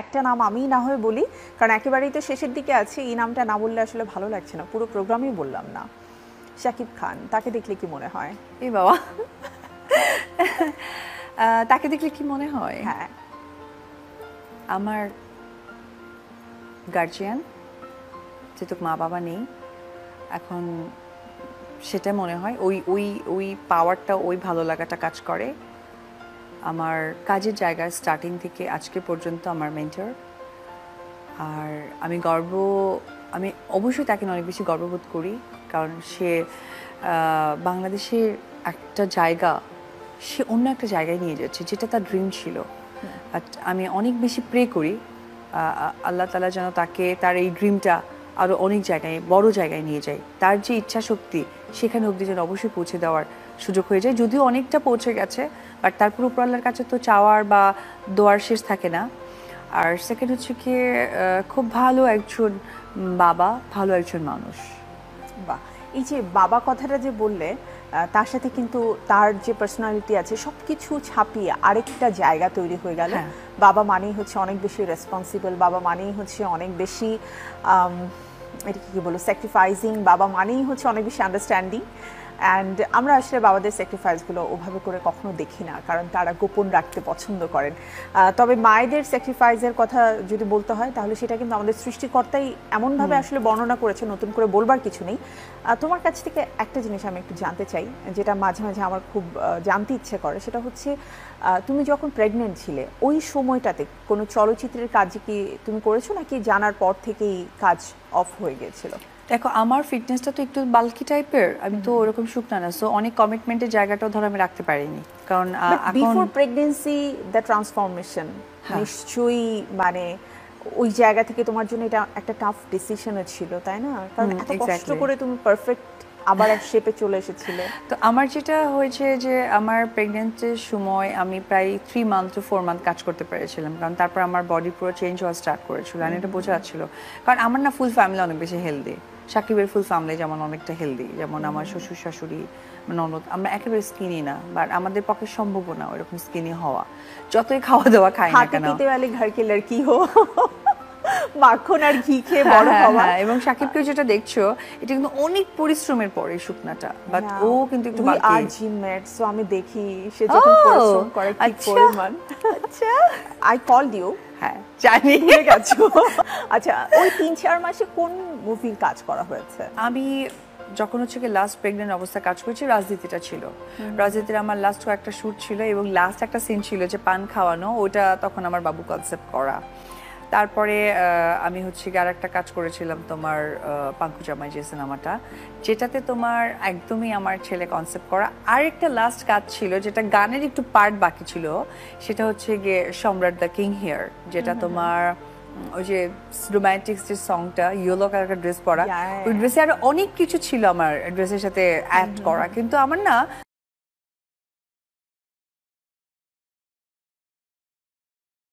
একটা নাম আমি না হয় বলি, কারণ একেবারেই তো শেষের দিকে আছে, এই নামটা না বললে আসলে ভালো লাগছে না, পুরো প্রোগ্রামই বললাম না। শাকিব খান, তাকে দেখলে কি মনে হয়? এই বাবা, তাকে দেখলে কি মনে হয়? হ্যাঁ, আমার গার্জিয়ান, যেহেতু মা বাবা নেই এখন, সেটা মনে হয় ওই ওই ওই পাওয়ারটা, ওই ভালো লাগাটা কাজ করে। আমার কাজের জায়গায় স্টার্টিং থেকে আজকে পর্যন্ত আমার মেন্টর। আর আমি অবশ্যই তাকে অনেক বেশি গর্ববোধ করি, কারণ সে বাংলাদেশের একটা জায়গা সে অন্য একটা জায়গায় নিয়ে যাচ্ছে, যেটা তার ড্রিম ছিল। বাট আমি অনেক বেশি প্রে করি আল্লাহ তাআলা যেন তাকে তার এই ড্রিমটা আরও অনেক জায়গায়, বড় জায়গায় নিয়ে যায়। তার যে ইচ্ছা শক্তি সেখানে অবধি যেন অবশ্যই পৌঁছে দেওয়ার সুযোগ হয়ে যায়। যদিও অনেকটা পৌঁছে গেছে, বাট তারপর উপর আল্লাহর কাছে তো চাওয়ার বা দোয়ার শেষ থাকে না। আর সেকেন্ড হচ্ছে কি, খুব ভালো একজন বাবা, ভালো একজন মানুষ। বাহ, এই যে বাবা কথাটা যে বললে, তার সাথে কিন্তু তার যে পার্সোনালিটি আছে সব কিছু ছাপিয়ে আরেকটা জায়গা তৈরি হয়ে গেল। বাবা মানেই হচ্ছে অনেক বেশি রেসপন্সিবল, বাবা মানেই হচ্ছে অনেক বেশি এটা কি বলবো, স্যাক্রিফাইসিং, বাবা মানেই হচ্ছে অনেক বেশি আন্ডারস্ট্যান্ডিং। অ্যান্ড আমরা আসলে বাবাদের স্যাক্রিফাইসগুলো ওভাবে করে কখনো দেখি না, কারণ তারা গোপন রাখতে পছন্দ করেন। তবে মায়েদের স্যাক্রিফাইসের কথা যদি বলতে হয়, তাহলে সেটা কিন্তু আমাদের সৃষ্টিকর্তাই এমনভাবে আসলে বর্ণনা করেছে, নতুন করে বলবার কিছু নেই। তোমার কাছ থেকে একটা জিনিস আমি একটু জানতে চাই, যেটা মাঝে মাঝে আমার খুব জানতে ইচ্ছে করে, সেটা হচ্ছে তুমি যখন প্রেগনেন্ট ছিলে ওই সময়টাতে কোনো চলচ্চিত্রের কাজ কি তুমি করেছো, নাকি জানার পর থেকেই কাজ অফ হয়ে গিয়েছিল? দেখো, আমার ফিটনেসটা তো একটু বাল্কি টাইপের, আমি তো ওরকম শুকনা না, সো অনেক কমিটমেন্টের জায়গাটাও ধরো আমি রাখতে পারিনি, কারণ বিফোর প্রেগন্যান্সি দ্য ট্রান্সফরমেশন নিশ্চয়ই, মানে ওই জায়গা থেকে তোমার জন্য এটা একটা টাফ ডিসিশনও ছিল, তাই না? কারণ এত কষ্ট করে তুমি পারফেক্ট আবার এক শেপে চলে এসেছিলে। তো আমার যেটা হয়েছে যে আমার প্রেগন্যান্সির সময় আমি প্রায় 3 মান্থ টু 4 মান্থ কাজ করতে পেরেছিলাম, কারণ তারপর আমার বডি পুরো চেঞ্জ হওয়া স্টার্ট করেছিল। আর এটা বোঝা যাচ্ছিল, কারণ আমার না ফুল ফ্যামিলি অনেক বেশি হেলদি। সাকিবের ফুল ফ্যামিলি যেমন অনেকটা হেলদি, যেমন আমার শ্বশুর শাশুড়ি, ননদ, আমরা একেবারে স্কিনি না, বাট আমাদের পক্ষে সম্ভব না ওইরকম স্কিনি হওয়া, যতই খাওয়া দাওয়া খাই না কেন। হাতে वाले घर की लड़की हो, মাখন আর ঘি খেয়ে বড় হওয়া। এবং সাকিবকে যেটা দেখছো, এটা কিন্তু অনেক পরিশ্রমের পরে শুকনাটা, বাট ও কিন্তু একটু বাকি। আর জিমমেট, সো আমি দেখি সে যখন পরিশ্রম করে কি পরিমাণ। আচ্ছা, আই কলড ইউ। হ্যাঁ, জানি, ভুলে গেছো। আচ্ছা, ওই 3-4 মাসে কোন মুভির কাজ করা হয়েছে? আমি যখন হচ্ছে কি লাস্ট প্রেগনেন্ট অবস্থা কাজ করেছি, রাজনীতিটা ছিল। রাজনীতির আমার লাস্ট একটা শুট ছিল, এবং লাস্ট একটা সিন ছিল যে পান খাওয়ানো, ওটা তখন আমার বাবু কনসেপ্ট করা। তারপরে আমি হচ্ছে কি আর একটা কাজ করেছিলাম তোমার পাঙ্কু জামাই যে সিনেমাটা, যেটাতে তোমার একদমই আমার ছেলে কনসেপ্ট করা। আরেকটা লাস্ট কাজ ছিল যেটা গানের একটু পার্ট বাকি ছিল, সেটা হচ্ছে গিয়ে সম্রাট দ্য কিং হিয়ার, যেটা তোমার ওই যে রোমান্টিক যে সংটা, ইয়েলো কালার ড্রেস পরা, ওই ড্রেসে আরো অনেক কিছু ছিল আমার ড্রেসের সাথে অ্যাড করা, কিন্তু আমার না